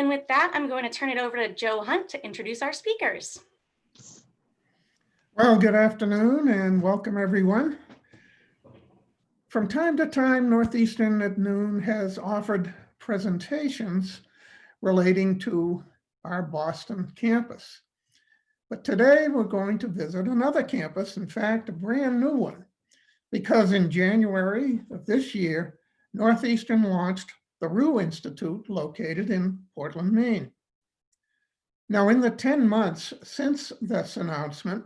And with that, I'm going to turn it over to Joe Hunt to introduce our speakers. Well, good afternoon and welcome everyone. From time to time, Northeastern at noon has offered presentations relating to our Boston campus. But today we're going to visit another campus, in fact, a brand new one, because in January of this year, Northeastern launched the Roux Institute located in Portland, Maine. Now, in the 10 months since this announcement,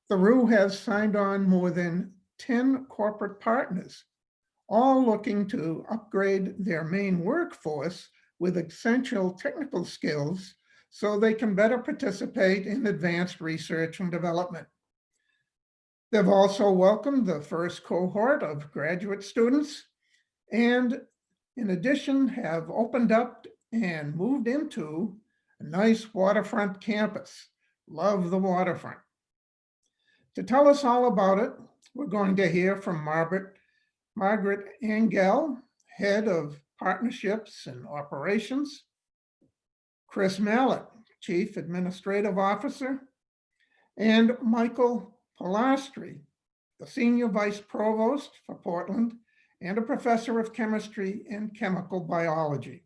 the Roux has signed on more than 10 corporate partners, all looking to upgrade their Maine workforce with essential technical skills so they can better participate in advanced research and development. They've also welcomed the first cohort of graduate students, and in addition have opened up and moved into a nice waterfront campus. Love the waterfront. To tell us all about it, we're going to hear from Margaret Angell, Head of Partnerships and Operations, Chris Mallett, Chief Administrative Officer, and Michael Pollastri, the Senior Vice Provost for Portland and a Professor of Chemistry and Chemical Biology.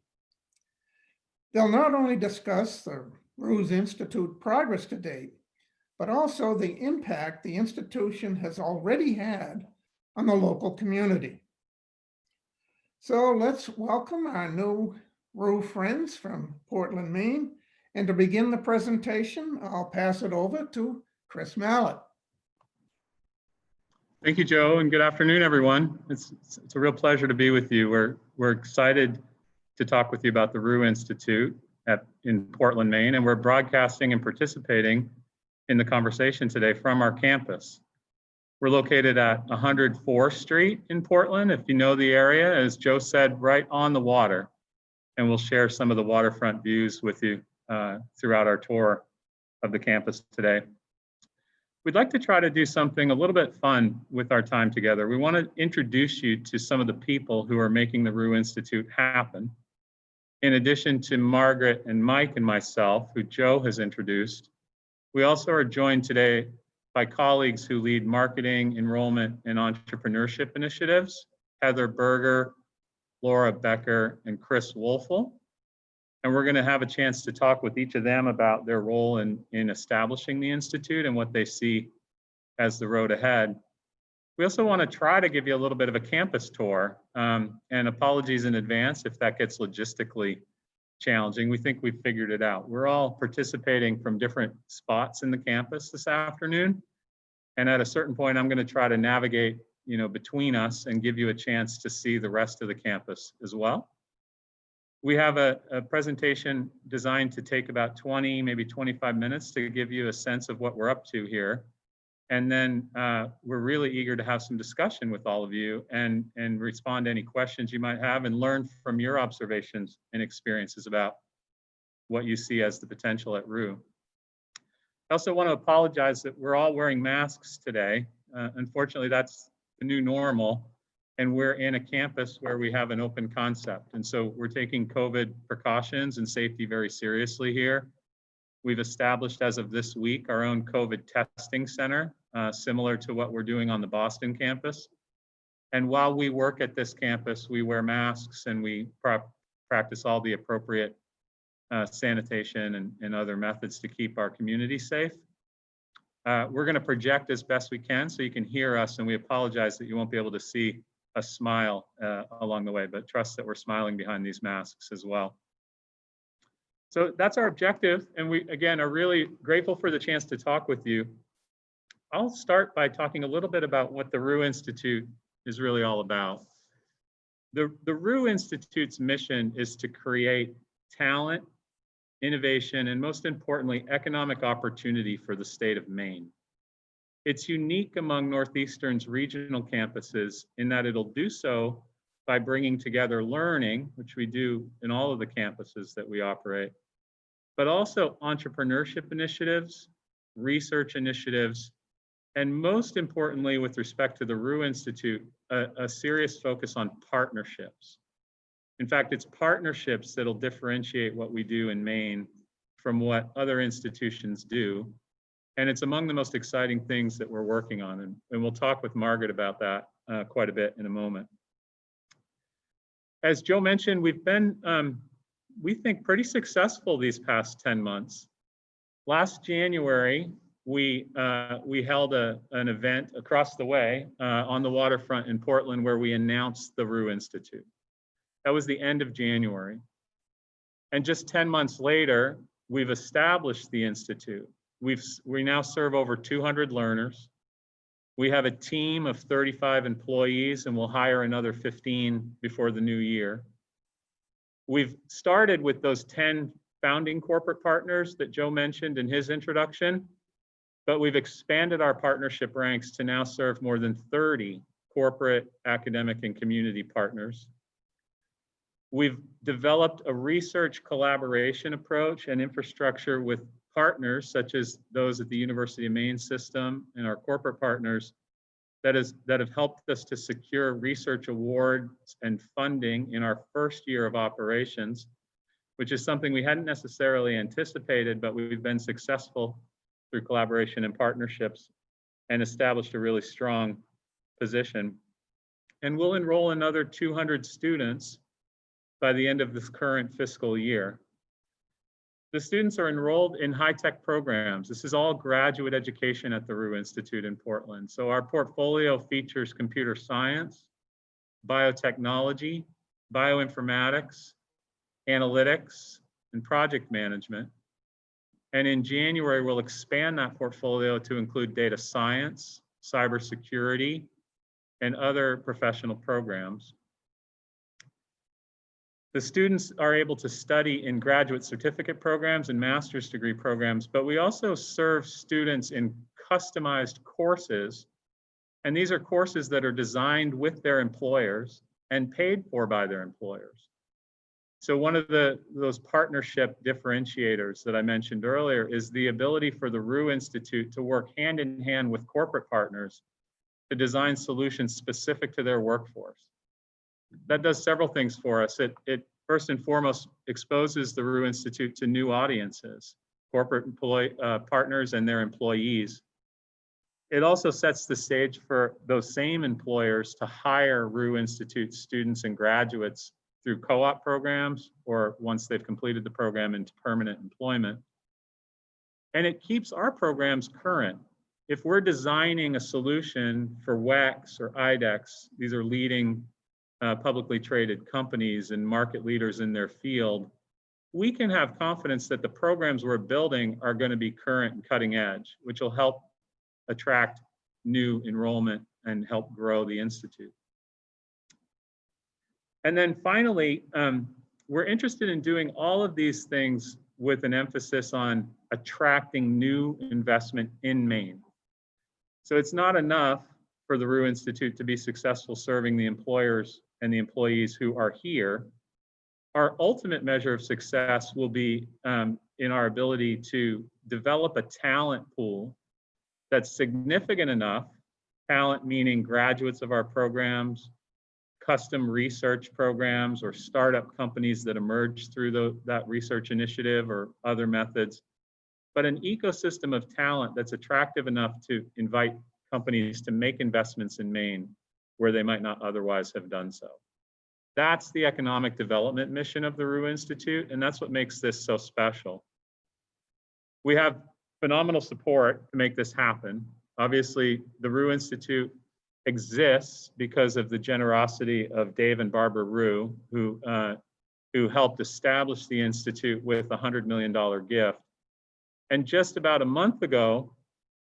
They'll not only discuss the Roux Institute progress to date, but also the impact the institution has already had on the local community. So let's welcome our new Roux friends from Portland, Maine. And to begin the presentation, I'll pass it over to Chris Mallett. Thank you, Joe, and good afternoon, everyone. It's a real pleasure to be with you. We're excited to talk with you about the Roux Institute in Portland, Maine, and we're broadcasting and participating in the conversation today from our campus. We're located at 104th Street in Portland. If you know the area, as Joe said, right on the water. And we'll share some of the waterfront views with you throughout our tour of the campus today. We'd like to try to do something a little bit fun with our time together. We want to introduce you to some of the people who are making the Roux Institute happen. In addition to Margaret and Mike and myself, who Joe has introduced, we also are joined today by colleagues who lead marketing, enrollment, and entrepreneurship initiatives, Heather Berger, Laura Becker, and Chris Wolfel. And we're going to have a chance to talk with each of them about their role in establishing the Institute and what they see as the road ahead. We also want to try to give you a little bit of a campus tour, and apologies in advance if that gets logistically challenging. We think we've figured it out. We're all participating from different spots in the campus this afternoon. And at a certain point, I'm going to try to navigate, between us and give you a chance to see the rest of the campus as well. We have a presentation designed to take about 20, maybe 25 minutes to give you a sense of what we're up to here. And then we're really eager to have some discussion with all of you and respond to any questions you might have and learn from your observations and experiences about what you see as the potential at Roux. I also want to apologize that we're all wearing masks today. Unfortunately, that's the new normal, and we're in a campus where we have an open concept. And so we're taking COVID precautions and safety very seriously here. We've established as of this week our own COVID testing center, similar to what we're doing on the Boston campus. And while we work at this campus, we wear masks and we practice all the appropriate sanitation and other methods to keep our community safe. We're going to project as best we can so you can hear us, and we apologize that you won't be able to see a smile along the way, but trust that we're smiling behind these masks as well. So that's our objective, and we, again, are really grateful for the chance to talk with you. I'll start by talking a little bit about what the Roux Institute is really all about. The Roux Institute's mission is to create talent, innovation, and most importantly, economic opportunity for the state of Maine. It's unique among Northeastern's regional campuses in that it'll do so by bringing together learning, which we do in all of the campuses that we operate, but also entrepreneurship initiatives, research initiatives, and most importantly, with respect to the Roux Institute, a serious focus on partnerships. In fact, it's partnerships that'll differentiate what we do in Maine from what other institutions do. And it's among the most exciting things that we're working on. And we'll talk with Margaret about that quite a bit in a moment. As Joe mentioned, we've been, we think, pretty successful these past 10 months. Last January, we held an event across the way on the waterfront in Portland where we announced the Roux Institute. That was the end of January. And just 10 months later, we've established the Institute. We now serve over 200 learners. We have a team of 35 employees, and we'll hire another 15 before the new year. We've started with those 10 founding corporate partners that Joe mentioned in his introduction, but we've expanded our partnership ranks to now serve more than 30 corporate, academic, and community partners. We've developed a research collaboration approach and infrastructure with partners such as those at the University of Maine system and our corporate partners that have helped us to secure research awards and funding in our first year of operations, which is something we hadn't necessarily anticipated, but we've been successful through collaboration and partnerships and established a really strong position. And we'll enroll another 200 students by the end of this current fiscal year. The students are enrolled in high-tech programs. This is all graduate education at the Roux Institute in Portland. So our portfolio features computer science, biotechnology, bioinformatics, analytics, and project management. And in January, we'll expand that portfolio to include data science, cybersecurity, and other professional programs. The students are able to study in graduate certificate programs and master's degree programs, but we also serve students in customized courses. And these are courses that are designed with their employers and paid for by their employers. So one of those partnership differentiators that I mentioned earlier is the ability for the Roux Institute to work hand in hand with corporate partners to design solutions specific to their workforce. That does several things for us. It first and foremost exposes the Roux Institute to new audiences, corporate partners and their employees. It also sets the stage for those same employers to hire Roux Institute students and graduates through co-op programs or once they've completed the program into permanent employment. And it keeps our programs current. If we're designing a solution for WEX or IDEX, these are leading publicly traded companies and market leaders in their field, we can have confidence that the programs we're building are going to be current and cutting edge, which will help attract new enrollment and help grow the Institute. And then finally, we're interested in doing all of these things with an emphasis on attracting new investment in Maine. So it's not enough for the Roux Institute to be successful serving the employers and the employees who are here. Our ultimate measure of success will be in our ability to develop a talent pool that's significant enough, talent meaning graduates of our programs, custom research programs, or startup companies that emerge through that research initiative or other methods, but an ecosystem of talent that's attractive enough to invite companies to make investments in Maine where they might not otherwise have done so. That's the economic development mission of the Roux Institute, and that's what makes this so special. We have phenomenal support to make this happen. Obviously, the Roux Institute exists because of the generosity of Dave and Barbara Roux, who helped establish the Institute with a $100 million gift. And just about a month ago,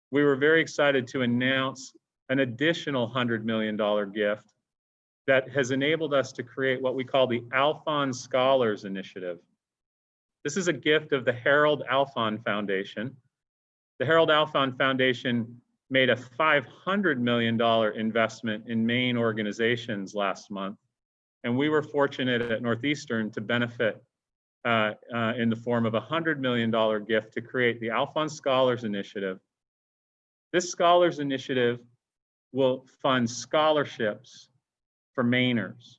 we were very excited to announce an additional $100 million gift that has enabled us to create what we call the Alphon Scholars Initiative. This is a gift of the Harold Alphon Foundation. The Harold Alphon Foundation made a $500 million investment in Maine organizations last month. And we were fortunate at Northeastern to benefit in the form of a $100 million gift to create the Alphon Scholars Initiative. This Scholars Initiative will fund scholarships for Mainers.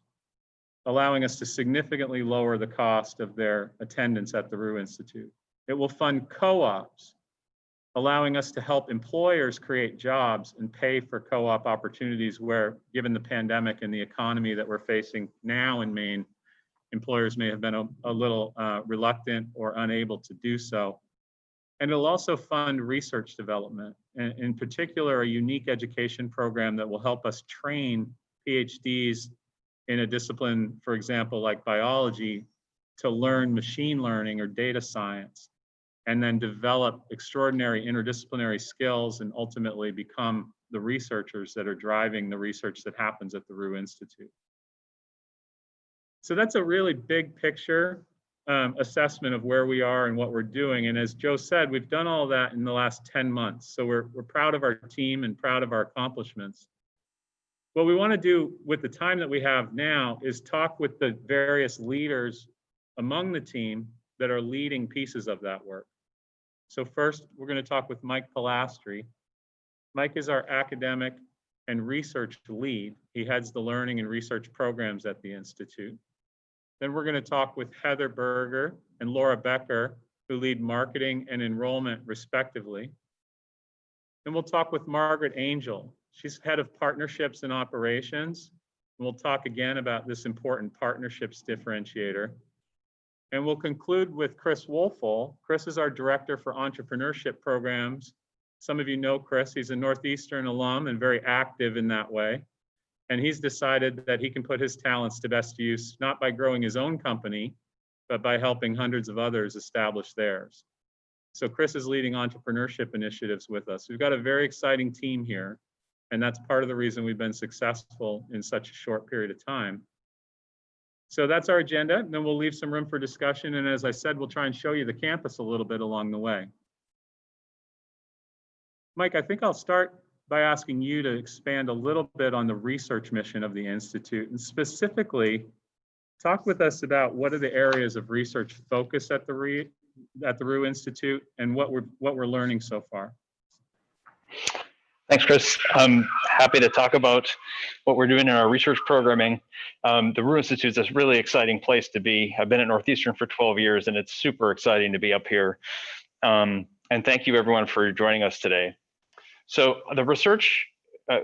allowing us to significantly lower the cost of their attendance at the Roux Institute. It will fund co-ops, allowing us to help employers create jobs and pay for co-op opportunities where, given the pandemic and the economy that we're facing now in Maine, employers may have been a little reluctant or unable to do so. And it'll also fund research development, and in particular, a unique education program that will help us train PhDs in a discipline, for example, like biology, to learn machine learning or data science, and then develop extraordinary interdisciplinary skills and ultimately become the researchers that are driving the research that happens at the Roux Institute. So that's a really big picture assessment of where we are and what we're doing. And as Joe said, we've done all of that in the last 10 months. So we're proud of our team and proud of our accomplishments. What we want to do with the time that we have now is talk with the various leaders among the team that are leading pieces of that work. So first, we're going to talk with Mike Pollastri. Mike is our academic and research lead. He heads the learning and research programs at the Institute. Then we're going to talk with Heather Berger and Laura Becker, who lead marketing and enrollment respectively. And we'll talk with Margaret Angell. She's head of partnerships and operations. And we'll talk again about this important partnerships differentiator. And we'll conclude with Chris Wolfel. Chris is our director for entrepreneurship programs. Some of you know Chris. He's a Northeastern alum and very active in that way. And he's decided that he can put his talents to best use, not by growing his own company, but by helping hundreds of others establish theirs. So Chris is leading entrepreneurship initiatives with us. We've got a very exciting team here, and that's part of the reason we've been successful in such a short period of time. So that's our agenda, and then we'll leave some room for discussion. And as I said, we'll try and show you the campus a little bit along the way. Mike, I think I'll start by asking you to expand a little bit on the research mission of the Institute, and specifically talk with us about what are the areas of research focus at the Roux Institute and what we're learning so far. Thanks, Chris. I'm happy to talk about what we're doing in our research programming. The Roux Institute is a really exciting place to be. I've been at Northeastern for 12 years, and it's super exciting to be up here. And thank you, everyone, for joining us today. So the research,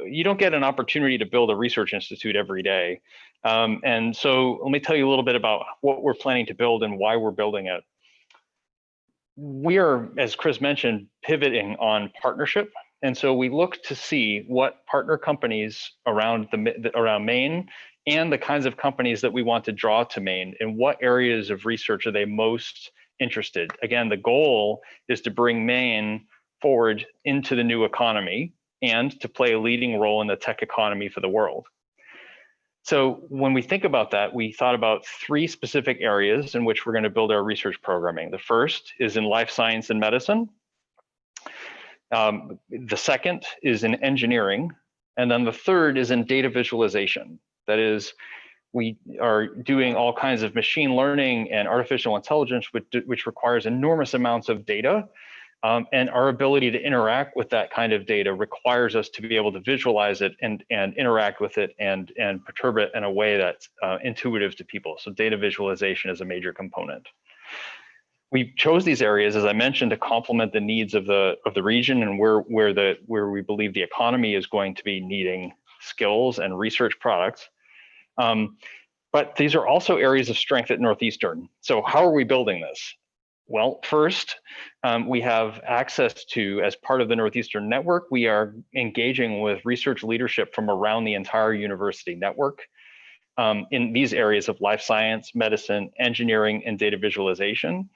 you don't get an opportunity to build a research institute every day. And so let me tell you a little bit about what we're planning to build and why we're building it. We are, as Chris mentioned, pivoting on partnership. And so we look to see what partner companies around Maine and the kinds of companies that we want to draw to Maine, and what areas of research are they most interested. Again, the goal is to bring Maine forward into the new economy and to play a leading role in the tech economy for the world. So when we think about that, we thought about 3 specific areas in which we're going to build our research programming. The first is in life science and medicine. The second is in engineering. And then the third is in data visualization. That is, we are doing all kinds of machine learning and artificial intelligence, which requires enormous amounts of data. And our ability to interact with that kind of data requires us to be able to visualize it and interact with it and perturb it in a way that's intuitive to people. So data visualization is a major component. We chose these areas, as I mentioned, to complement the needs of the region and where we believe the economy is going to be needing skills and research products. But these are also areas of strength at Northeastern. So how are we building this? Well, first, we have access to, as part of the Northeastern network, we are engaging with research leadership from around the entire university network in these areas of life science, medicine, engineering, and data visualization.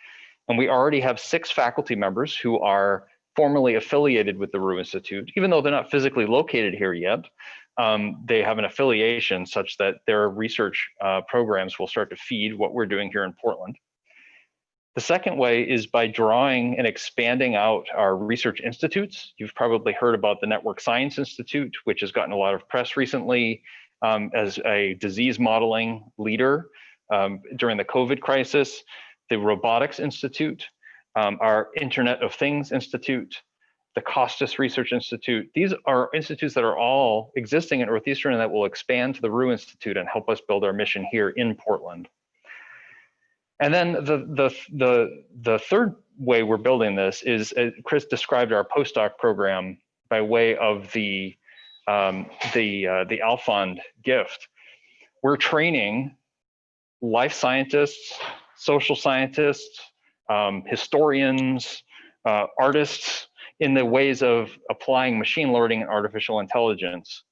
And we already have 6 faculty members who are formally affiliated with the Roux Institute, even though they're not physically located here yet. They have an affiliation such that their research programs will start to feed what we're doing here in Portland. The second way is by drawing and expanding out our research institutes. You've probably heard about the Network Science Institute, which has gotten a lot of press recently as a disease modeling leader during the COVID crisis. The Robotics Institute, our Internet of Things Institute, the Costas Research Institute. These are institutes that are all existing at Northeastern and that will expand to the Roux Institute and help us build our mission here in Portland. And then the third way we're building this is, Chris described our postdoc program by way of the Alfond gift. We're training life scientists, social scientists, historians, artists in the ways of applying machine learning and artificial intelligence.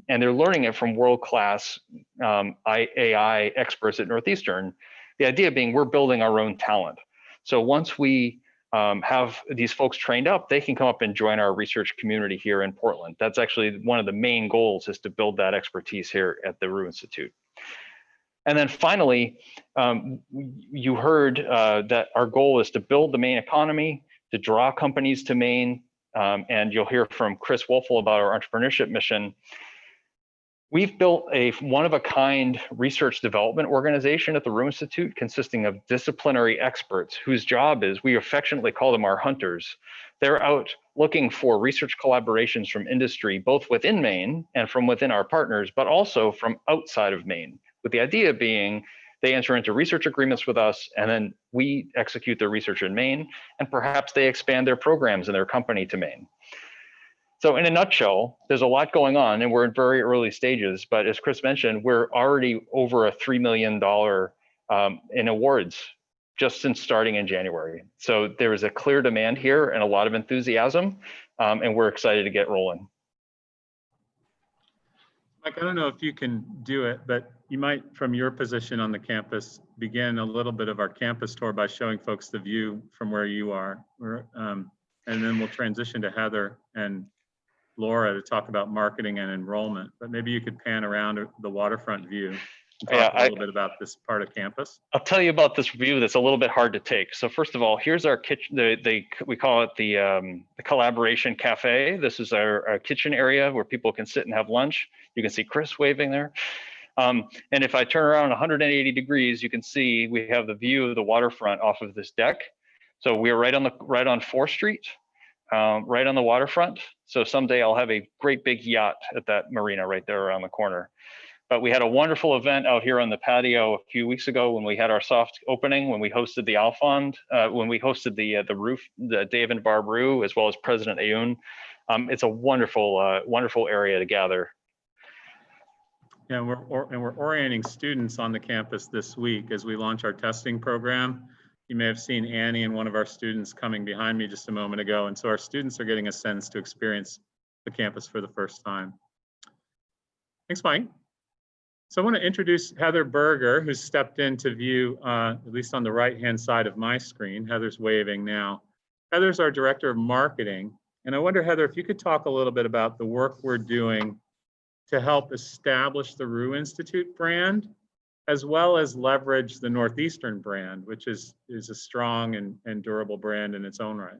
And they're learning it from world-class AI experts at Northeastern. The idea being we're building our own talent. So once we have these folks trained up, they can come up and join our research community here in Portland. That's actually one of the main goals, is to build that expertise here at the Roux Institute. And then finally, you heard that our goal is to build the Maine economy, to draw companies to Maine, and you'll hear from Chris Wolfel about our entrepreneurship mission. We've built a one-of-a-kind research development organization at the Roux Institute consisting of disciplinary experts whose job is, we affectionately call them our hunters. They're out looking for research collaborations from industry, both within Maine and from within our partners, but also from outside of Maine, with the idea being they enter into research agreements with us, and then we execute their research in Maine, and perhaps they expand their programs in their company to Maine. So in a nutshell, there's a lot going on, and we're in very early stages, but as Chris mentioned, we're already over $3 million in awards just since starting in January. So there is a clear demand here and a lot of enthusiasm, and we're excited to get rolling. Mike, I don't know if you can do it, but you might, from your position on the campus, begin a little bit of our campus tour by showing folks the view from where you are. And then we'll transition to Heather and Laura to talk about marketing and enrollment. But maybe you could pan around the waterfront view and talk a little bit about this part of campus. I'll tell you about this view that's a little bit hard to take. So first of all, here's our kitchen. We call it the collaboration cafe. This is our kitchen area where people can sit and have lunch. You can see Chris waving there. And if I turn around 180 degrees, you can see we have the view of the waterfront off of this deck. So we're right on 4th Street, right on the waterfront. So someday I'll have a great big yacht at that marina right there around the corner. But we had a wonderful event out here on the patio a few weeks ago when we had our soft opening, when we hosted the Alfond, when we hosted the Dave and Barb Roux, as well as President Aoun. It's a wonderful, wonderful area to gather. Yeah, we're orienting students on the campus this week as we launch our testing program. You may have seen Annie and one of our students coming behind me just a moment ago. And so our students are getting a sense to experience the campus for the first time. Thanks, Mike. So I want to introduce Heather Berger, who's stepped into view, at least on the right-hand side of my screen. Heather's waving now. Heather's our Director of Marketing. And I wonder, Heather, if you could talk a little bit about the work we're doing to help establish the Roux Institute brand, as well as leverage the Northeastern brand, which is a strong and durable brand in its own right.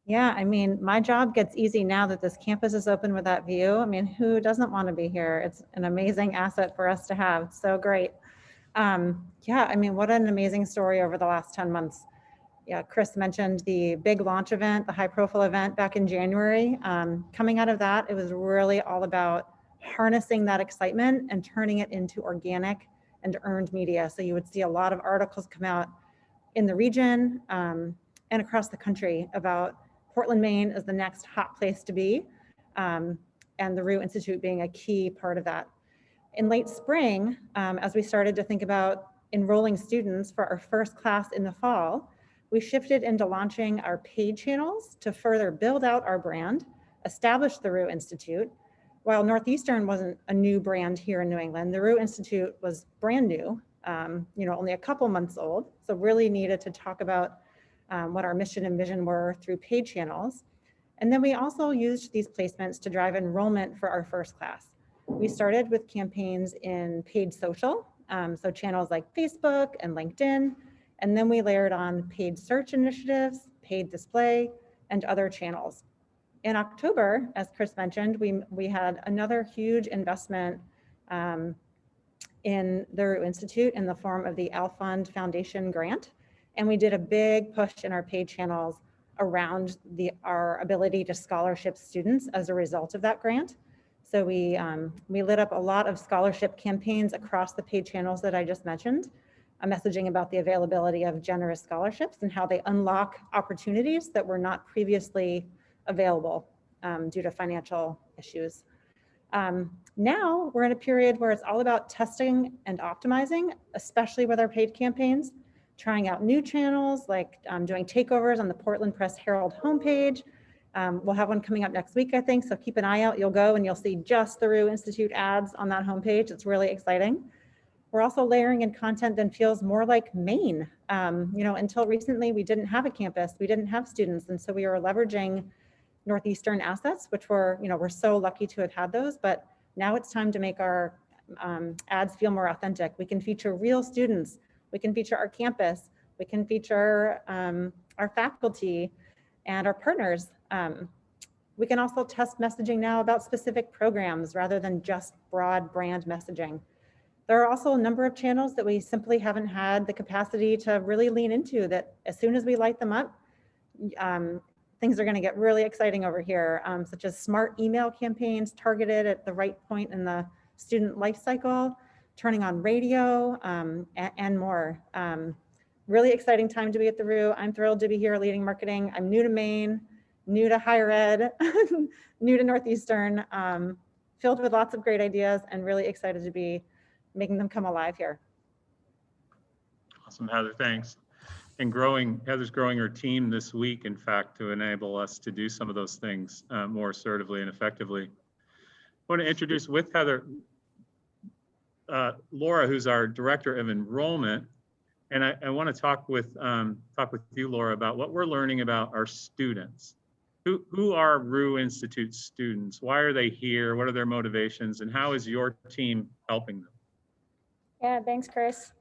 Yeah, I mean, my job gets easy now that this campus is open with that view. I mean, who doesn't want to be here? It's an amazing asset for us to have. So great. Yeah, I mean, what an amazing story over the last 10 months. Yeah, Chris mentioned the big launch event, the high profile event back in January. Coming out of that, it was really all about harnessing that excitement and turning it into organic and earned media. So you would see a lot of articles come out in the region and across the country about Portland, Maine as the next hot place to be, and the Roux Institute being a key part of that. In late spring, as we started to think about enrolling students for our first class in the fall, we shifted into launching our paid channels to further build out our brand, establish the Roux Institute. While Northeastern wasn't a new brand here in New England, the Roux Institute was brand new, only a couple months old. So really needed to talk about what our mission and vision were through paid channels. And then we also used these placements to drive enrollment for our first class. We started with campaigns in paid social, so channels like Facebook and LinkedIn, and then we layered on paid search initiatives, paid display, and other channels. In October, as Chris mentioned, we had another huge investment in the Roux Institute in the form of the Alfond Foundation grant. And we did a big push in our paid channels around our ability to scholarship students as a result of that grant. So we lit up a lot of scholarship campaigns across the paid channels that I just mentioned, messaging about the availability of generous scholarships and how they unlock opportunities that were not previously available due to financial issues. Now we're in a period where it's all about testing and optimizing, especially with our paid campaigns, trying out new channels, like doing takeovers on the Portland Press Herald homepage. We'll have one coming up next week, I think, so keep an eye out. You'll go and you'll see just the Roux Institute ads on that homepage. It's really exciting. We're also layering in content that feels more like Maine. Until recently, we didn't have a campus, we didn't have students, and so we were leveraging Northeastern assets, which we're so lucky to have had those, but now it's time to make our ads feel more authentic. We can feature real students, we can feature our campus, we can feature our faculty and our partners. We can also test messaging now about specific programs rather than just broad brand messaging. There are also a number of channels that we simply haven't had the capacity to really lean into, that as soon as we light them up, things are going to get really exciting over here, such as smart email campaigns targeted at the right point in the student life cycle, turning on radio, and more. Really exciting time to be at the Roux. I'm thrilled to be here leading marketing. I'm new to Maine, new to higher ed, new to Northeastern, filled with lots of great ideas and really excited to be making them come alive here. Awesome, Heather, thanks. And Heather's growing her team this week, in fact, to enable us to do some of those things more assertively and effectively. I want to introduce with Heather, Laura, who's our Director of Enrollment. And I want to talk with you, Laura, about what we're learning about our students. Who are Roux Institute students? Why are they here? What are their motivations? And how is your team helping them? Yeah, thanks, Chris.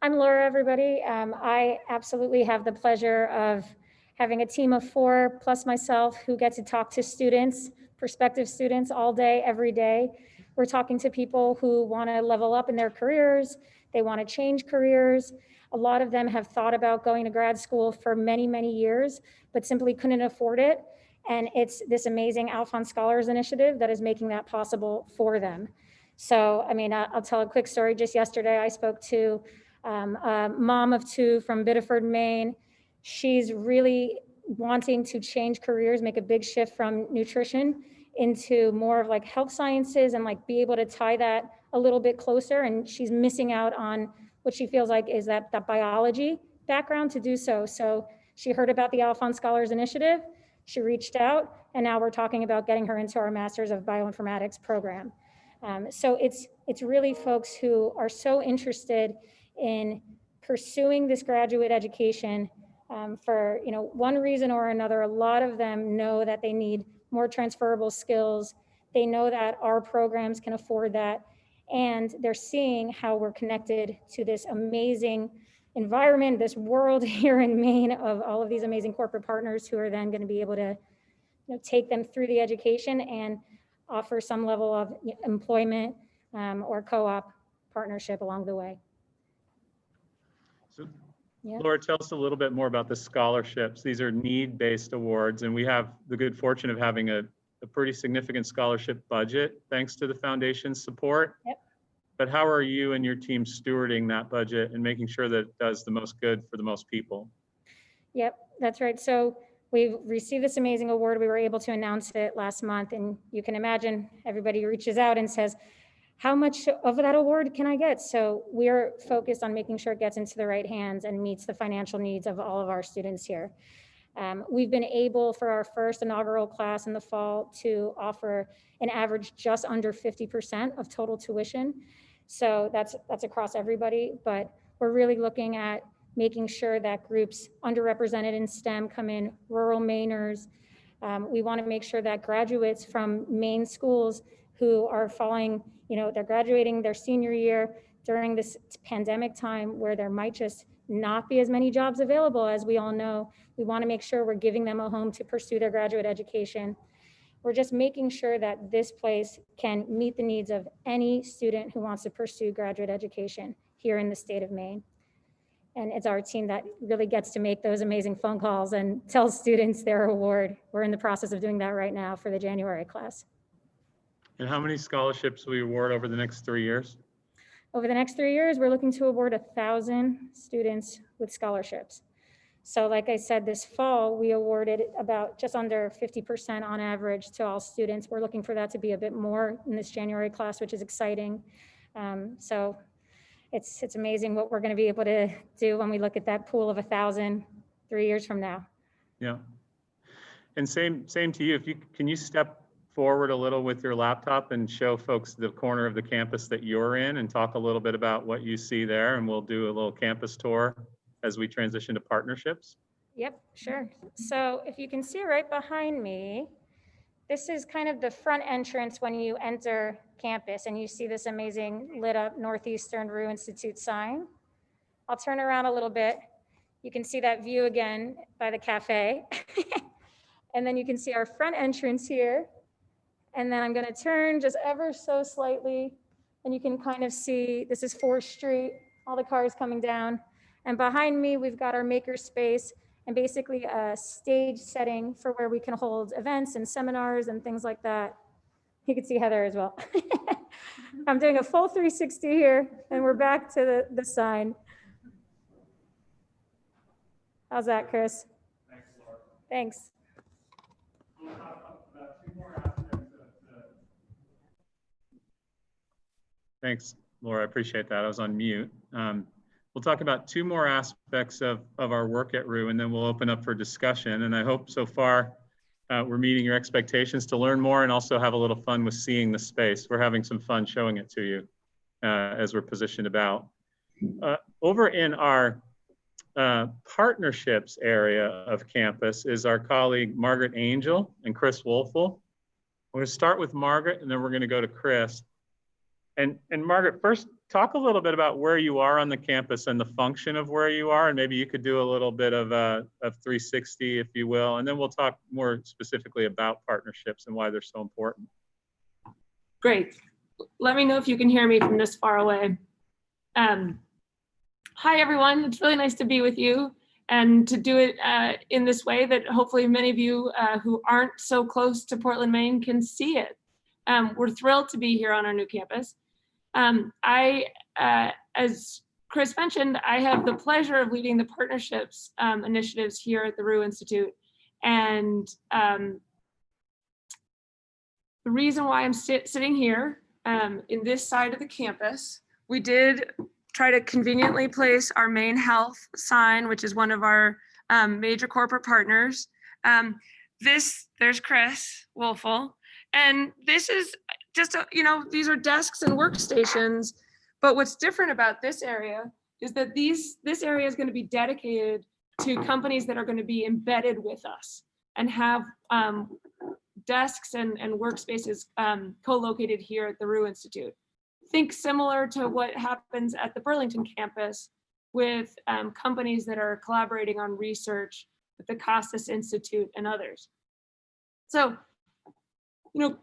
I'm Laura, everybody. I absolutely have the pleasure of having a team of 4 plus myself who get to talk to students, prospective students all day, every day. We're talking to people who want to level up in their careers. They want to change careers. A lot of them have thought about going to grad school for many, many years, but simply couldn't afford it. And it's this amazing Alphonse Scholars Initiative that is making that possible for them. So, I mean, I'll tell a quick story. Just yesterday, I spoke to a mom of 2 from Biddeford, Maine. She's really wanting to change careers, make a big shift from nutrition into more of like health sciences and like be able to tie that a little bit closer. And she's missing out on what she feels like is that biology background to do so. So she heard about the Alphonse Scholars Initiative. She reached out, and now we're talking about getting her into our Masters of Bioinformatics program. So it's really folks who are so interested in pursuing this graduate education for one reason or another. A lot of them know that they need more transferable skills. They know that our programs can afford that, and they're seeing how we're connected to this amazing environment, this world here in Maine of all of these amazing corporate partners who are then going to be able to take them through the education and offer some level of employment or co-op partnership along the way. So, Yeah. Laura, tell us a little bit more about the scholarships. These are need-based awards, and we have the good fortune of having a pretty significant scholarship budget, thanks to the foundation's support. Yep. But how are you and your team stewarding that budget and making sure that it does the most good for the most people? Yep, that's right. So we've received this amazing award. We were able to announce it last month, and you can imagine everybody reaches out and says, how much of that award can I get? So we're focused on making sure it gets into the right hands and meets the financial needs of all of our students here. We've been able, for our first inaugural class in the fall, to offer an average just under 50% of total tuition. So that's across everybody, but we're really looking at making sure that groups underrepresented in STEM come in, rural Mainers. We want to make sure that graduates from Maine schools who are falling, they're graduating their senior year during this pandemic time where there might just not be as many jobs available, as we all know. We want to make sure we're giving them a home to pursue their graduate education. We're just making sure that this place can meet the needs of any student who wants to pursue graduate education here in the state of Maine. And it's our team that really gets to make those amazing phone calls and tell students their award. We're in the process of doing that right now for the January class. And how many scholarships will we award over the next 3 years? Over the next 3 years, we're looking to award 1,000 students with scholarships. So like I said, this fall, we awarded about just under 50% on average to all students. We're looking for that to be a bit more in this January class, which is exciting. So it's amazing what we're going to be able to do when we look at that pool of 1,000 3 years from now. Yeah. And same to you. Can you step forward a little with your laptop and show folks the corner of the campus that you're in and talk a little bit about what you see there, and we'll do a little campus tour as we transition to partnerships. Yep, sure. So if you can see right behind me, this is kind of the front entrance when you enter campus, and you see this amazing lit up Northeastern Roux Institute sign. I'll turn around a little bit. You can see that view again by the cafe. And then you can see our front entrance here. And then I'm going to turn just ever so slightly, and you can kind of see this is 4th Street, all the cars coming down. And behind me, we've got our maker space and basically a stage setting for where we can hold events and seminars and things like that. You can see Heather as well. I'm doing a full 360 here, and we're back to the sign. How's that, Chris? Thanks, Laura. Thanks. Thanks, Laura. I appreciate that. I was on mute. We'll talk about 2 more aspects of our work at Roux, and then we'll open up for discussion. And I hope so far we're meeting your expectations to learn more and also have a little fun with seeing the space. We're having some fun showing it to you as we're positioned about. Over in our partnerships area of campus is our colleague Margaret Angell and Chris Wolfel. We're going to start with Margaret, and then we're going to go to Chris. And Margaret, first, talk a little bit about where you are on the campus and the function of where you are, and maybe you could do a little bit of 360, if you will, and then we'll talk more specifically about partnerships and why they're so important. Great. Let me know if you can hear me from this far away. Hi, everyone. It's really nice to be with you and to do it in this way that hopefully many of you who aren't so close to Portland, Maine can see it. We're thrilled to be here on our new campus. As Chris mentioned, I have the pleasure of leading the partnerships initiatives here at the Roux Institute. And the reason why I'm sitting here in this side of the campus, we did try to conveniently place our Maine Health sign, which is one of our major corporate partners. There's Chris Wolfel. And this is just, these are desks and workstations. But what's different about this area is that this area is going to be dedicated to companies that are going to be embedded with us and have desks and workspaces co-located here at the Roux Institute. Think similar to what happens at the Burlington campus with companies that are collaborating on research with the Costas Institute and others. So,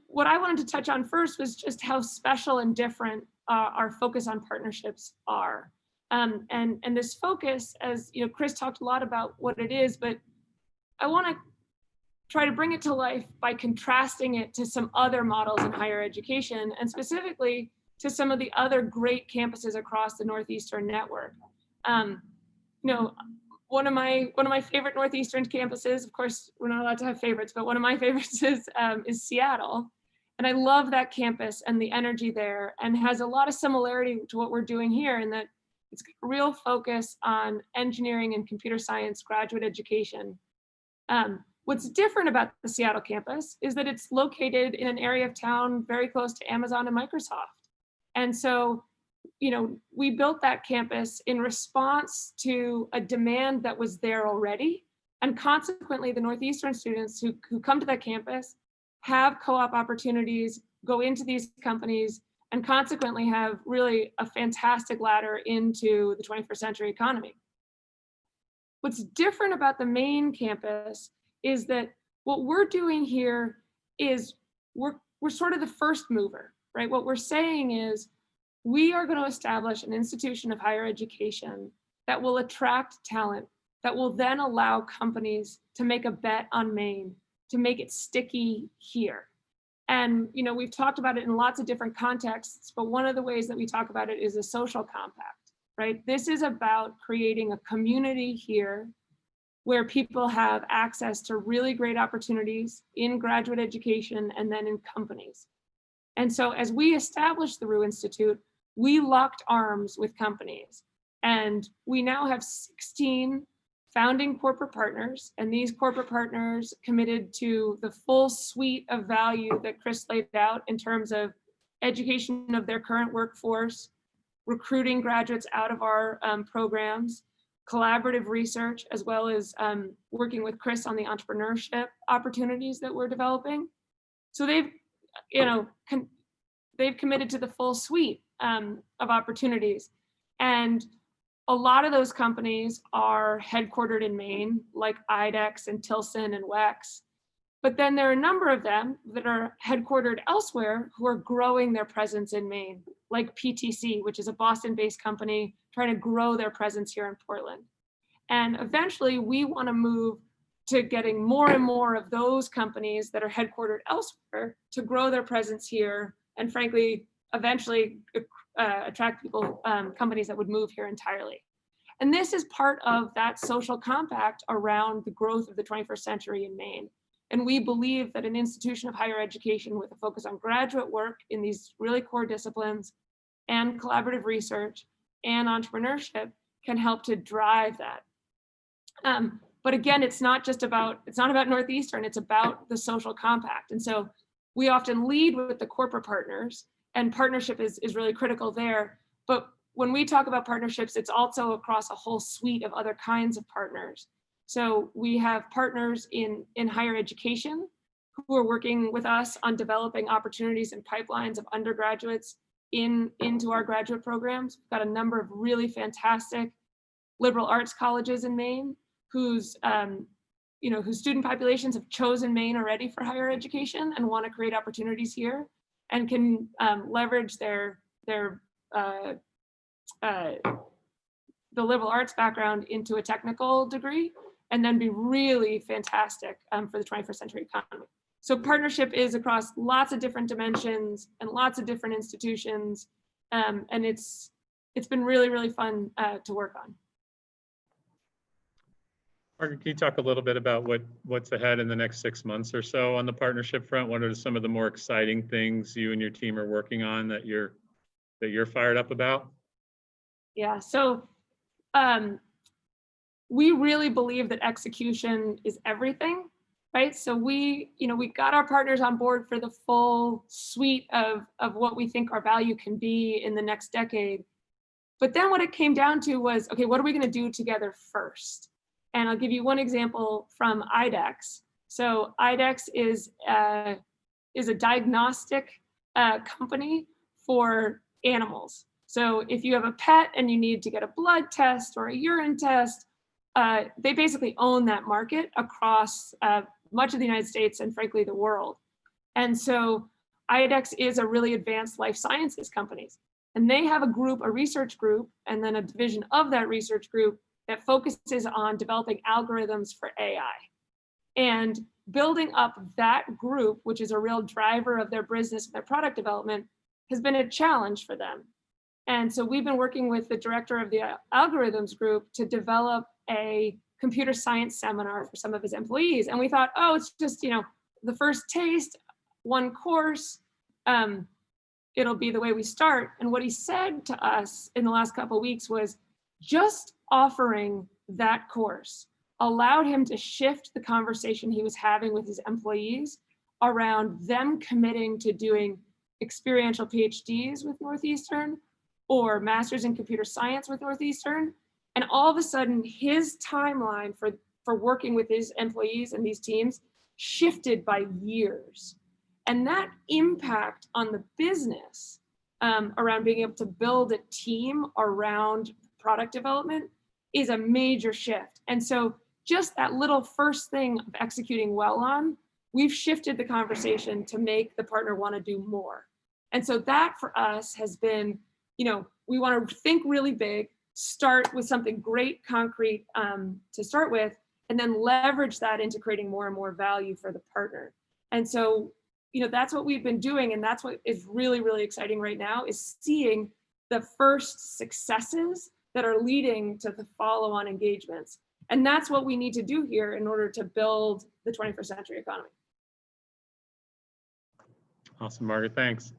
what I wanted to touch on first was just how special and different our focus on partnerships are. And this focus, as Chris talked a lot about what it is, but I want to try to bring it to life by contrasting it to some other models in higher education, and specifically to some of the other great campuses across the Northeastern network. One of my favorite Northeastern campuses, of course, we're not allowed to have favorites, but one of my favorites is Seattle. And I love that campus and the energy there, and has a lot of similarity to what we're doing here in that it's got a real focus on engineering and computer science graduate education. What's different about the Seattle campus is that it's located in an area of town very close to Amazon and Microsoft. And so, we built that campus in response to a demand that was there already. And consequently, the Northeastern students who come to that campus have co-op opportunities, go into these companies, and consequently have really a fantastic ladder into the 21st century economy. What's different about the Maine campus is that what we're doing here is we're sort of the first mover, right? What we're saying is we are going to establish an institution of higher education that will attract talent, that will then allow companies to make a bet on Maine, to make it sticky here. And we've talked about it in lots of different contexts, but one of the ways that we talk about it is a social compact, right? This is about creating a community here where people have access to really great opportunities in graduate education and then in companies. And so as we established the Roux Institute, we locked arms with companies. And we now have 16 founding corporate partners, and these corporate partners committed to the full suite of value that Chris laid out in terms of education of their current workforce, recruiting graduates out of our programs, collaborative research, as well as working with Chris on the entrepreneurship opportunities that we're developing. So they've committed to the full suite of opportunities. And a lot of those companies are headquartered in Maine, like IDEX and Tilson and WEX. But then there are a number of them that are headquartered elsewhere who are growing their presence in Maine, like PTC, which is a Boston-based company trying to grow their presence here in Portland. And eventually we want to move to getting more and more of those companies that are headquartered elsewhere to grow their presence here, and frankly, eventually attract people, companies that would move here entirely. And this is part of that social compact around the growth of the 21st century in Maine. And we believe that an institution of higher education with a focus on graduate work in these really core disciplines and collaborative research and entrepreneurship can help to drive that. But again, it's not about Northeastern, it's about the social compact. And so we often lead with the corporate partners, and partnership is really critical there. But when we talk about partnerships, it's also across a whole suite of other kinds of partners. So we have partners in higher education who are working with us on developing opportunities and pipelines of undergraduates into our graduate programs. We've got a number of really fantastic liberal arts colleges in Maine whose student populations have chosen Maine already for higher education and want to create opportunities here, and can leverage the liberal arts background into a technical degree, and then be really fantastic for the 21st century economy. So partnership is across lots of different dimensions and lots of different institutions, and it's been really, really fun to work on. Margaret, can you talk a little bit about what's ahead in the next 6 months or so on the partnership front? What are some of the more exciting things you and your team are working on that you're fired up about? Yeah, so we really believe that execution is everything, right? So we got our partners on board for the full suite of what we think our value can be in the next decade. But then what it came down to was, okay, what are we going to do together first? And I'll give you one example from IDEX. So IDEX is a diagnostic company for animals. So if you have a pet and you need to get a blood test or a urine test, they basically own that market across much of the United States and frankly the world. And so IDEX is a really advanced life sciences company. And they have a research group, and then a division of that research group that focuses on developing algorithms for AI. And building up that group, which is a real driver of their business and their product development, has been a challenge for them. And so we've been working with the director of the algorithms group to develop a computer science seminar for some of his employees. And we thought, oh, it's just, the first taste, one course, it'll be the way we start. And what he said to us in the last couple of weeks was, just offering that course allowed him to shift the conversation he was having with his employees around them committing to doing experiential PhDs with Northeastern or masters in computer science with Northeastern. And all of a sudden, his timeline for working with his employees and these teams shifted by years. And that impact on the business around being able to build a team around product development is a major shift. And so just that little first thing of executing well on, we've shifted the conversation to make the partner want to do more. And so that for us has been, we want to think really big. start with something great, concrete to start with, and then leverage that into creating more and more value for the partner. And so, that's what we've been doing. And that's what is really, really exciting right now, is seeing the first successes that are leading to the follow-on engagements. And that's what we need to do here in order to build the 21st century economy. Awesome, Margaret, thanks.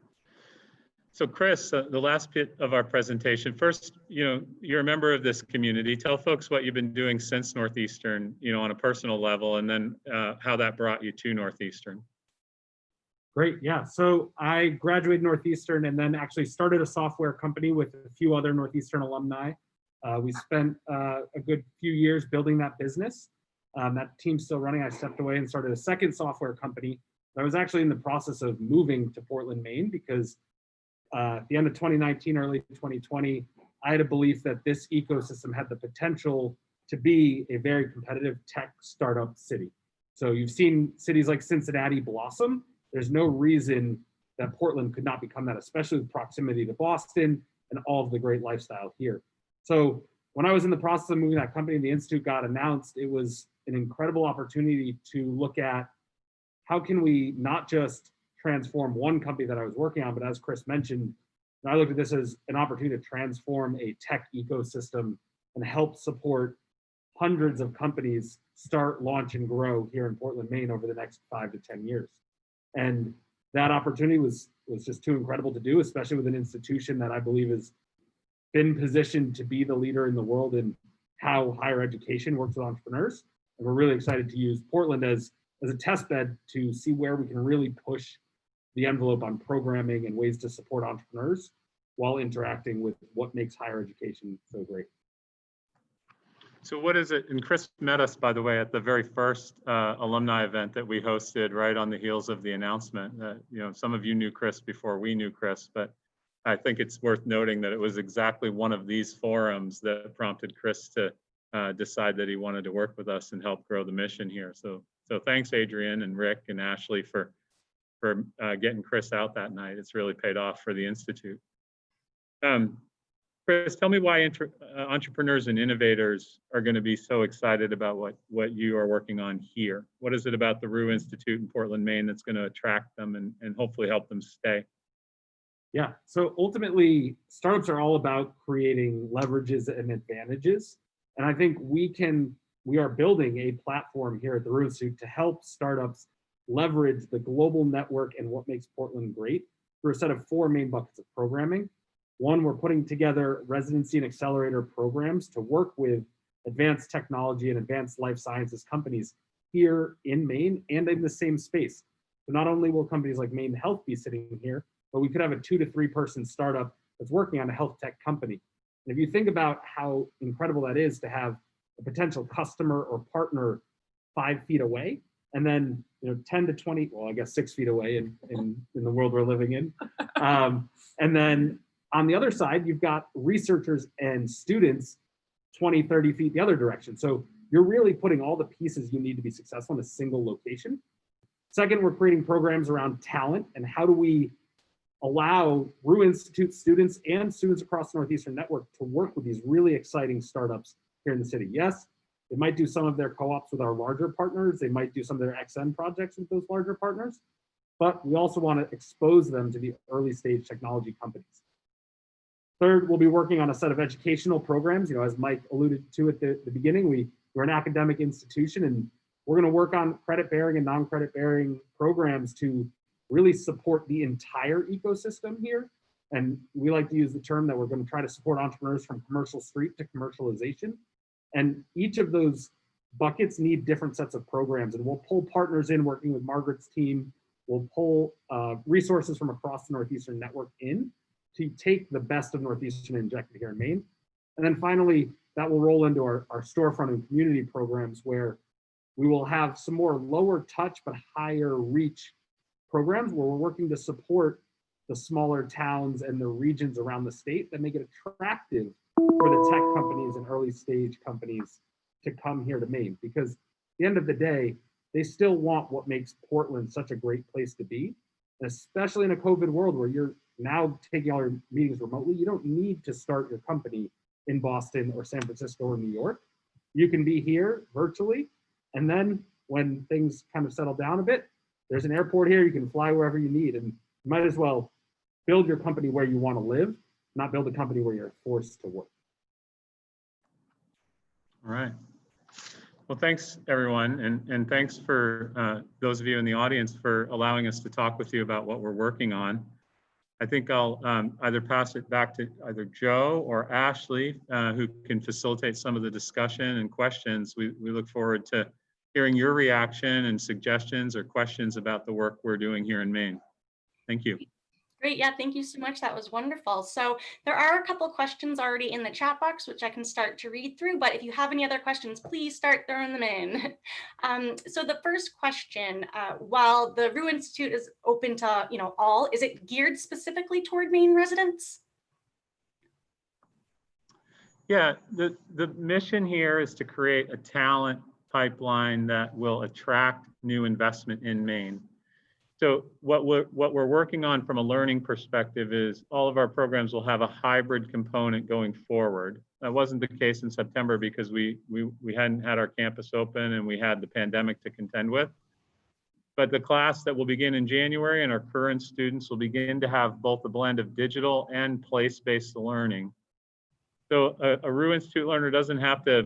So Chris, the last bit of our presentation, first, you're a member of this community. Tell folks what you've been doing since Northeastern, on a personal level, and then how that brought you to Northeastern. Great, yeah. So I graduated Northeastern and then actually started a software company with a few other Northeastern alumni. We spent a good few years building that business. That team's still running. I stepped away and started a second software company. I was actually in the process of moving to Portland, Maine, because at the end of 2019, early 2020, I had a belief that this ecosystem had the potential to be a very competitive tech startup city. So you've seen cities like Cincinnati blossom. There's no reason that Portland could not become that, especially with proximity to Boston and all of the great lifestyle here. So when I was in the process of moving that company, the Institute got announced, it was an incredible opportunity to look at how can we not just transform one company that I was working on, but as Chris mentioned, I looked at this as an opportunity to transform a tech ecosystem and help support hundreds of companies start, launch, and grow here in Portland, Maine over the next 5 to 10 years. And that opportunity was just too incredible to do, especially with an institution that I believe has been positioned to be the leader in the world in how higher education works with entrepreneurs. And we're really excited to use Portland as a test bed to see where we can really push the envelope on programming and ways to support entrepreneurs while interacting with what makes higher education so great. So what is it, and Chris met us, by the way, at the very first alumni event that we hosted right on the heels of the announcement. Some of you knew Chris before we knew Chris, but I think it's worth noting that it was exactly one of these forums that prompted Chris to decide that he wanted to work with us and help grow the mission here. So thanks, Adrian and Rick and Ashley for getting Chris out that night. It's really paid off for the Institute. Chris, tell me why entrepreneurs and innovators are going to be so excited about what you are working on here. What is it about the Roux Institute in Portland, Maine that's going to attract them and hopefully help them stay? Yeah, so ultimately, startups are all about creating leverages and advantages. And I think we are building a platform here at the Roux Institute to help startups leverage the global network and what makes Portland great through a set of 4 main buckets of programming. One, we're putting together residency and accelerator programs to work with advanced technology and advanced life sciences companies here in Maine and in the same space. So not only will companies like Maine Health be sitting here, but we could have a 2 to 3 person startup that's working on a health tech company. And if you think about how incredible that is to have a potential customer or partner 5 feet away, and then 10 to 20, well, I guess 6 feet away in the world we're living in. And then on the other side, you've got researchers and students 20, 30 feet the other direction. So you're really putting all the pieces you need to be successful in a single location. Second, we're creating programs around talent and how do we allow Roux Institute students and students across the Northeastern network to work with these really exciting startups here in the city. Yes, they might do some of their co-ops with our larger partners. They might do some of their XN projects with those larger partners, but we also want to expose them to the early stage technology companies. Third, we'll be working on a set of educational programs. As Mike alluded to at the beginning, we're an academic institution and we're going to work on credit bearing and non-credit bearing programs to really support the entire ecosystem here. And we like to use the term that we're going to try to support entrepreneurs from commercial street to commercialization. And each of those buckets need different sets of programs. And we'll pull partners in working with Margaret's team. We'll pull resources from across the Northeastern network in to take the best of Northeastern and inject it here in Maine. And then finally, that will roll into our storefront and community programs where we will have some more lower touch but higher reach programs where we're working to support the smaller towns and the regions around the state that make it attractive for the tech companies and early stage companies to come here to Maine. Because at the end of the day, they still want what makes Portland such a great place to be. And especially in a COVID world where you're now taking all your meetings remotely, you don't need to start your company in Boston or San Francisco or New York. You can be here virtually. And then when things kind of settle down a bit, there's an airport here, you can fly wherever you need, and you might as well build your company where you want to live, not build a company where you're forced to work. All right. Well, thanks everyone. And thanks for those of you in the audience for allowing us to talk with you about what we're working on. I think I'll either pass it back to either Joe or Ashley, who can facilitate some of the discussion and questions. We look forward to hearing your reaction and suggestions or questions about the work we're doing here in Maine. Thank you. Great. Yeah, thank you so much. That was wonderful. So there are a couple questions already in the chat box, which I can start to read through. But if you have any other questions, please start throwing them in. So the first question, while the Roux Institute is open to all, is it geared specifically toward Maine residents? Yeah, the mission here is to create a talent pipeline that will attract new investment in Maine. So what we're working on from a learning perspective is all of our programs will have a hybrid component going forward. That wasn't the case in September because we hadn't had our campus open and we had the pandemic to contend with. But the class that will begin in January and our current students will begin to have both a blend of digital and place-based learning. So a Roux Institute learner doesn't have to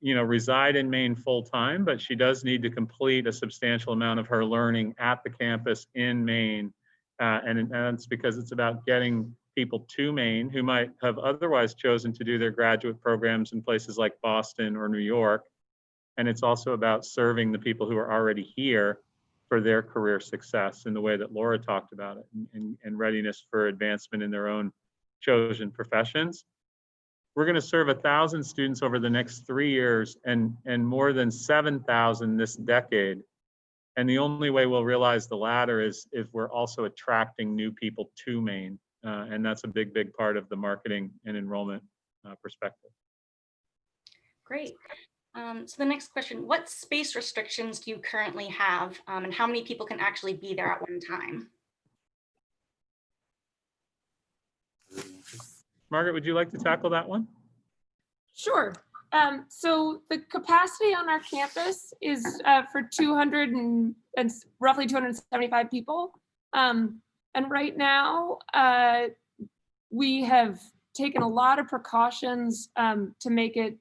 reside in Maine full time, but she does need to complete a substantial amount of her learning at the campus in Maine. And that's because it's about getting people to Maine who might have otherwise chosen to do their graduate programs in places like Boston or New York. And it's also about serving the people who are already here for their career success in the way that Laura talked about it, and readiness for advancement in their own chosen professions. We're going to serve 1,000 students over the next 3 years and more than 7,000 this decade. And the only way we'll realize the latter is if we're also attracting new people to Maine. And that's a big, big part of the marketing and enrollment perspective. Great. So the next question, what space restrictions do you currently have, and how many people can actually be there at one time? Margaret, would you like to tackle that one? Sure. So the capacity on our campus is for 200 and roughly 275 people. And right now, we have taken a lot of precautions to make it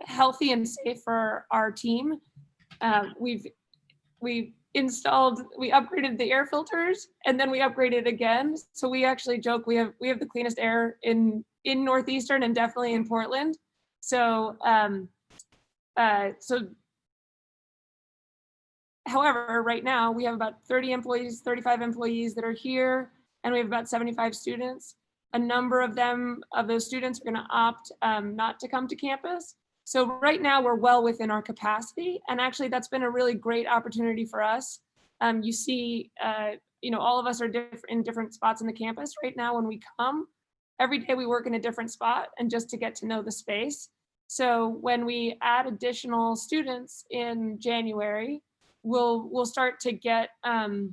healthy and safe for our team. We've upgraded the air filters, and then we upgraded again. So we actually joke we have the cleanest air in Northeastern and definitely in Portland. So however, right now we have about 30 employees, 35 employees that are here, and we have about 75 students. A number of those students are going to opt not to come to campus. So right now we're well within our capacity, and actually that's been a really great opportunity for us. You see, all of us are in different spots in the campus right now. When we come, every day we work in a different spot, and just to get to know the space. So when we add additional students in January, we'll start to get, we'll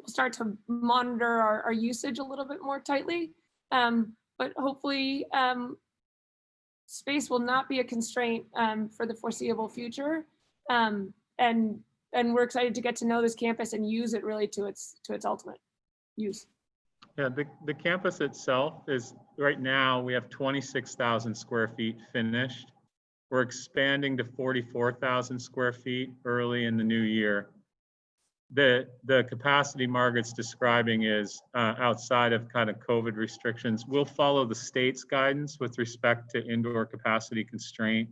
start to monitor our usage a little bit more tightly. But hopefully, space will not be a constraint for the foreseeable future, and we're excited to get to know this campus and use it really to its ultimate use. Yeah, the campus itself is, right now we have 26,000 square feet finished. We're expanding to 44,000 square feet early in the new year. The capacity Margaret's describing is outside of kind of COVID restrictions. We'll follow the state's guidance with respect to indoor capacity constraint.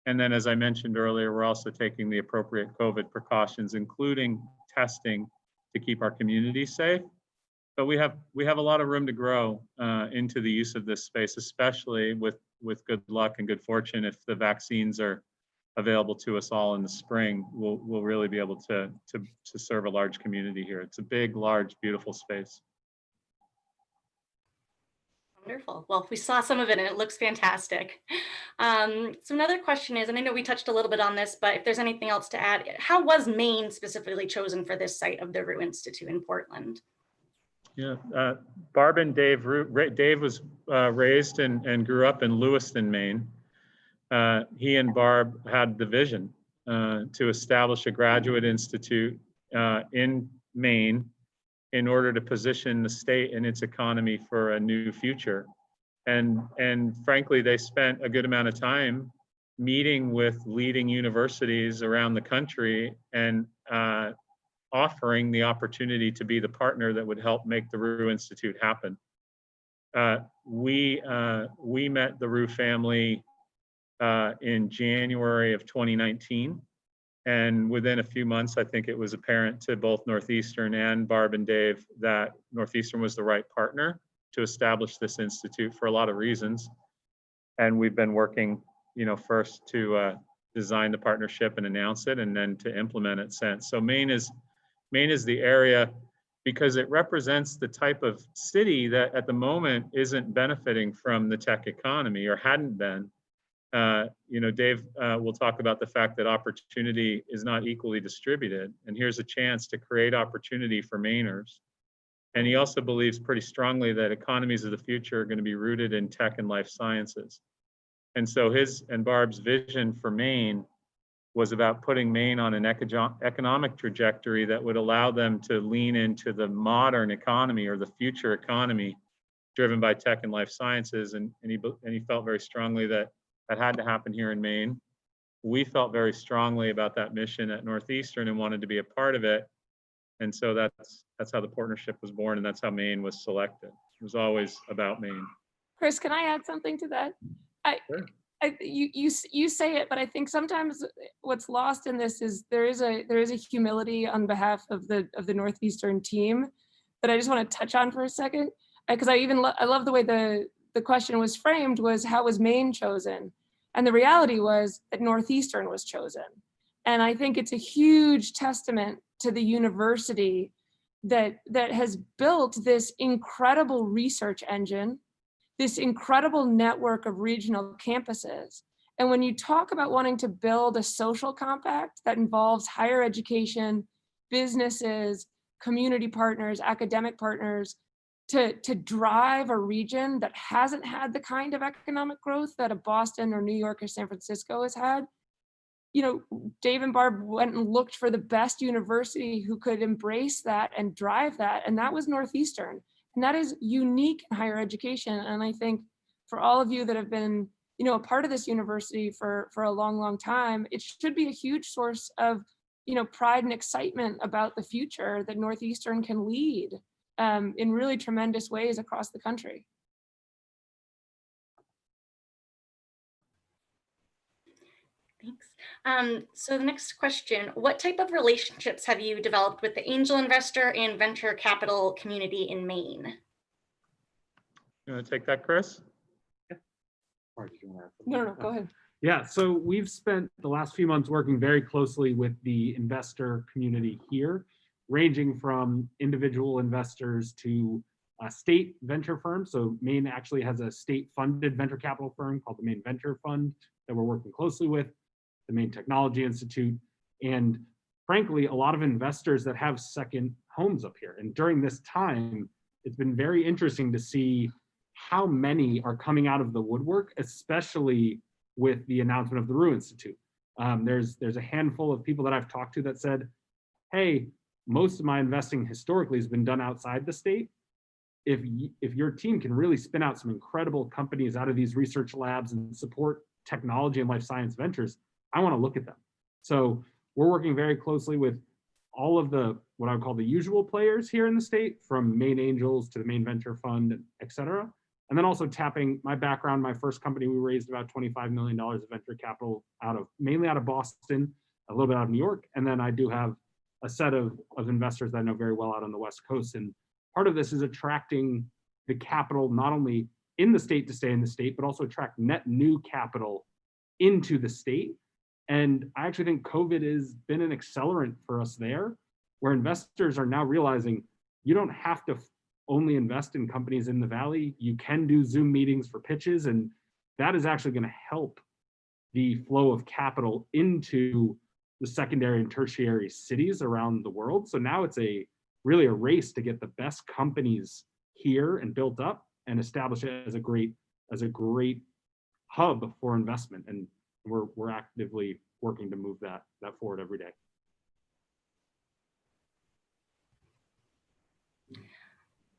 And then, as I mentioned earlier, we're also taking the appropriate COVID precautions, including testing, to keep our community safe. But we have a lot of room to grow into the use of this space, especially with good luck and good fortune. If the vaccines are available to us all in the spring, we'll really be able to serve a large community here. It's a big, large, beautiful space. Wonderful. Well, we saw some of it and it looks fantastic. So another question is, and I know we touched a little bit on this, but if there's anything else to add, how was Maine specifically chosen for this site of the Roux Institute in Portland? Yeah, Barb and Dave Roux. Dave was raised and grew up in Lewiston, Maine. He and Barb had the vision to establish a graduate institute in Maine in order to position the state and its economy for a new future. And frankly, they spent a good amount of time meeting with leading universities around the country and offering the opportunity to be the partner that would help make the Roux Institute happen. We met the Roux family in January of 2019. And within a few months, I think it was apparent to both Northeastern and Barb and Dave that Northeastern was the right partner to establish this institute for a lot of reasons. And we've been working, first to design the partnership and announce it, and then to implement it since. So Maine is the area because it represents the type of city that at the moment isn't benefiting from the tech economy or hadn't been. Dave will talk about the fact that opportunity is not equally distributed, and here's a chance to create opportunity for Mainers. And he also believes pretty strongly that economies of the future are going to be rooted in tech and life sciences. And so his and Barb's vision for Maine was about putting Maine on an economic trajectory that would allow them to lean into the modern economy or the future economy driven by tech and life sciences. And he felt very strongly that had to happen here in Maine. We felt very strongly about that mission at Northeastern and wanted to be a part of it. And so that's how the partnership was born, and that's how Maine was selected. It was always about Maine. Chris, can I add something to that? Sure. You say it, but I think sometimes what's lost in this is there is a humility on behalf of the Northeastern team that I just want to touch on for a second, because I love the way the question was framed, was how was Maine chosen? And the reality was that Northeastern was chosen. And I think it's a huge testament to the university that has built this incredible research engine, this incredible network of regional campuses. And when you talk about wanting to build a social compact that involves higher education, businesses, community partners, academic partners, to drive a region that hasn't had the kind of economic growth that a Boston or New York or San Francisco has had, Dave and Barb went and looked for the best university who could embrace that and drive that, and that was Northeastern. And that is unique in higher education. And I think for all of you that have been, a part of this university for a long, long time, it should be a huge source of, pride and excitement about the future that Northeastern can lead in really tremendous ways across the country. Thanks. So the next question, what type of relationships have you developed with the angel investor and venture capital community in Maine? You want to take that, Chris? No, go ahead. Yeah, so we've spent the last few months working very closely with the investor community here, ranging from individual investors to state venture firms. So Maine actually has a state-funded venture capital firm called the Maine Venture Fund that we're working closely with, the Maine Technology Institute, and frankly, a lot of investors that have second homes up here. And during this time, it's been very interesting to see how many are coming out of the woodwork, especially with the announcement of the Roux Institute. There's a handful of people that I've talked to that said, hey, most of my investing historically has been done outside the state. If your team can really spin out some incredible companies out of these research labs and support technology and life science ventures, I want to look at them. So we're working very closely with all of the, what I would call the usual players here in the state, from Maine Angels to the Maine Venture Fund, et cetera. And then also tapping my background. My first company, we raised about $25 million of venture capital mainly out of Boston, a little bit out of New York. And then I do have a set of investors that I know very well out on the West Coast. And part of this is attracting the capital, not only in the state to stay in the state, but also attract net new capital into the state. And I actually think COVID has been an accelerant for us there, where investors are now realizing you don't have to only invest in companies in the Valley. You can do Zoom meetings for pitches, and that is actually going to help the flow of capital into the secondary and tertiary cities around the world. So now it's really a race to get the best companies here and built up, and establish it as a great hub for investment. And we're actively working to move that forward every day.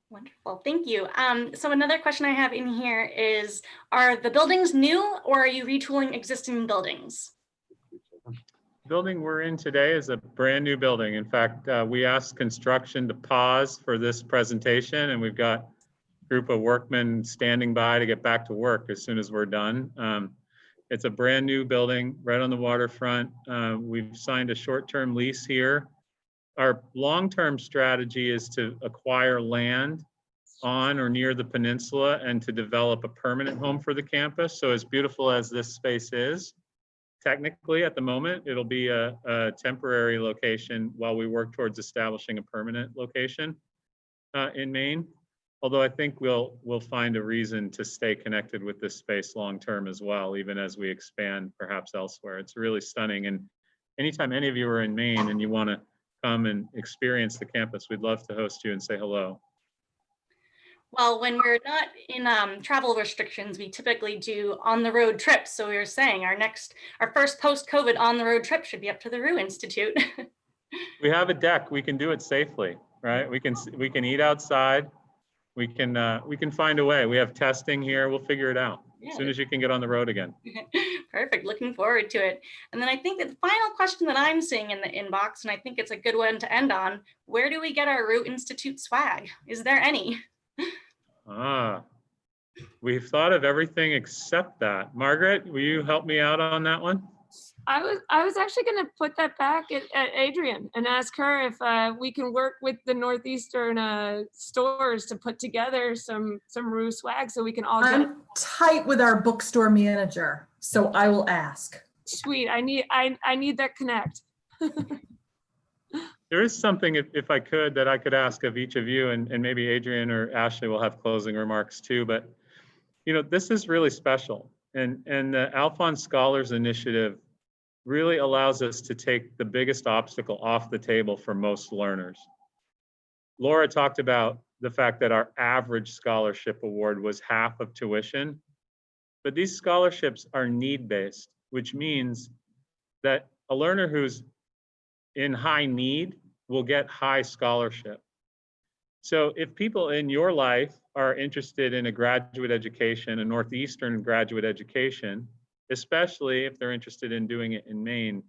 Wonderful, thank you. So another question I have in here is, are the buildings new or are you retooling existing buildings? Building we're in today is a brand new building. In fact, we asked construction to pause for this presentation, and we've got a group of workmen standing by to get back to work as soon as we're done. It's a brand new building right on the waterfront. We've signed a short-term lease here. Our long-term strategy is to acquire land on or near the peninsula and to develop a permanent home for the campus. So as beautiful as this space is, technically at the moment, it'll be a temporary location while we work towards establishing a permanent location in Maine. Although I think we'll find a reason to stay connected with this space long-term as well, even as we expand perhaps elsewhere. It's really stunning. And anytime any of you are in Maine and you want to come and experience the campus, we'd love to host you and say hello. Well, when we're not in travel restrictions, we typically do on-the-road trips. So we were saying our first post-COVID on-the-road trip should be up to the Roux Institute. We have a deck. We can do it safely, right? We can eat outside. We can find a way. We have testing here. We'll figure it out as soon as you can get on the road again. Perfect. Looking forward to it. And then I think that the final question that I'm seeing in the inbox, and I think it's a good one to end on, where do we get our Roux Institute swag? Is there any? We've thought of everything except that. Margaret, will you help me out on that one? I was actually going to put that back at Adrienne and ask her if we can work with the Northeastern stores to put together some Roux swag so we can all get it. I'm tight with our bookstore manager, so I will ask. Sweet. I need that connect. There is something, if I could, that I could ask of each of you, and maybe Adrienne or Ashley will have closing remarks too, but this is really special. And the Alphonse Scholars Initiative really allows us to take the biggest obstacle off the table for most learners. Laura talked about the fact that our average scholarship award was half of tuition, but these scholarships are need-based, which means that a learner who's in high need will get high scholarship. So if people in your life are interested in a graduate education, a Northeastern graduate education, especially if they're interested in doing it in Maine,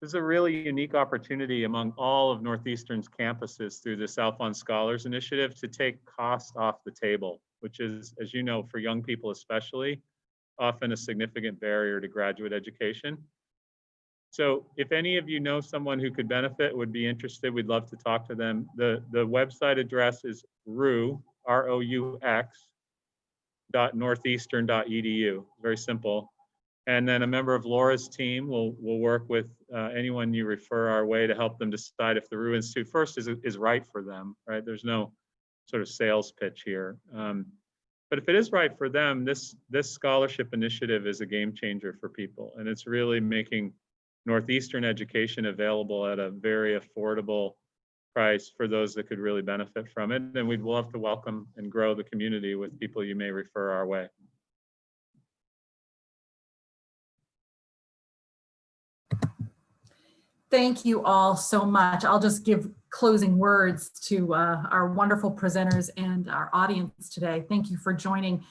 this is a really unique opportunity among all of Northeastern's campuses through this Alphonse Scholars Initiative to take cost off the table, which is, as you know, for young people especially, often a significant barrier to graduate education. So if any of you know someone who could benefit, would be interested, we'd love to talk to them. The website address is Roux, ROUX.northeastern.edu. Very simple. And then a member of Laura's team will work with anyone you refer our way to help them decide if the Roux Institute first is right for them, right? There's no sort of sales pitch here. But if it is right for them, this scholarship initiative is a game changer for people. And it's really making Northeastern education available at a very affordable price for those that could really benefit from it. And we'd love to welcome and grow the community with people you may refer our way. Thank you all so much. I'll just give closing words to our wonderful presenters and our audience today. Thank you for joining.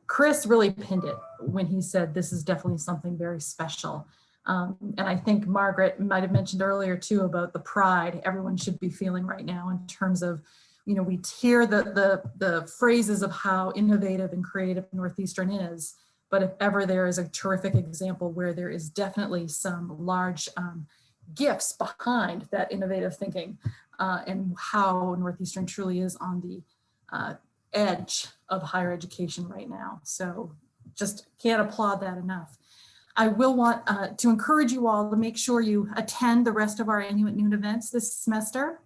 Chris really pinned it when he said this is definitely something very special. And I think Margaret might have mentioned earlier too about the pride everyone should be feeling right now in terms of, we hear the phrases of how innovative and creative Northeastern is, but if ever there is a terrific example where there is definitely some large gifts behind that innovative thinking and how Northeastern truly is on the edge of higher education right now. So just can't applaud that enough. I will want to encourage you all to make sure you attend the rest of our Annual at Noon events this semester,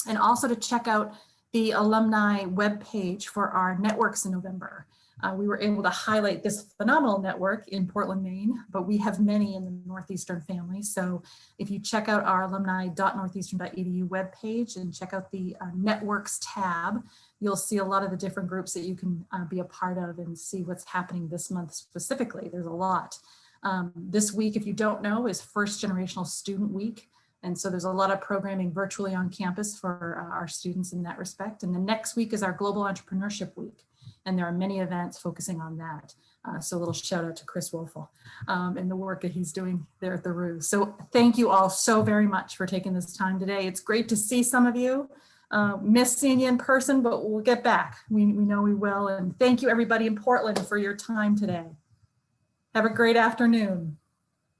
and also to check out the alumni webpage for our networks in November. We were able to highlight this phenomenal network in Portland, Maine, but we have many in the Northeastern family. So if you check out our alumni.northeastern.edu webpage and check out the networks tab, you'll see a lot of the different groups that you can be a part of and see what's happening this month specifically. There's a lot. This week, if you don't know, is First Generational Student Week. And so there's a lot of programming virtually on campus for our students in that respect. And the next week is our Global Entrepreneurship Week. And there are many events focusing on that. So a little shout out to Chris Wolfel and the work that he's doing there at the Roux. So thank you all so very much for taking this time today. It's great to see some of you. Miss seeing you in person, but we'll get back. We know we will. And thank you everybody in Portland for your time today. Have a great afternoon.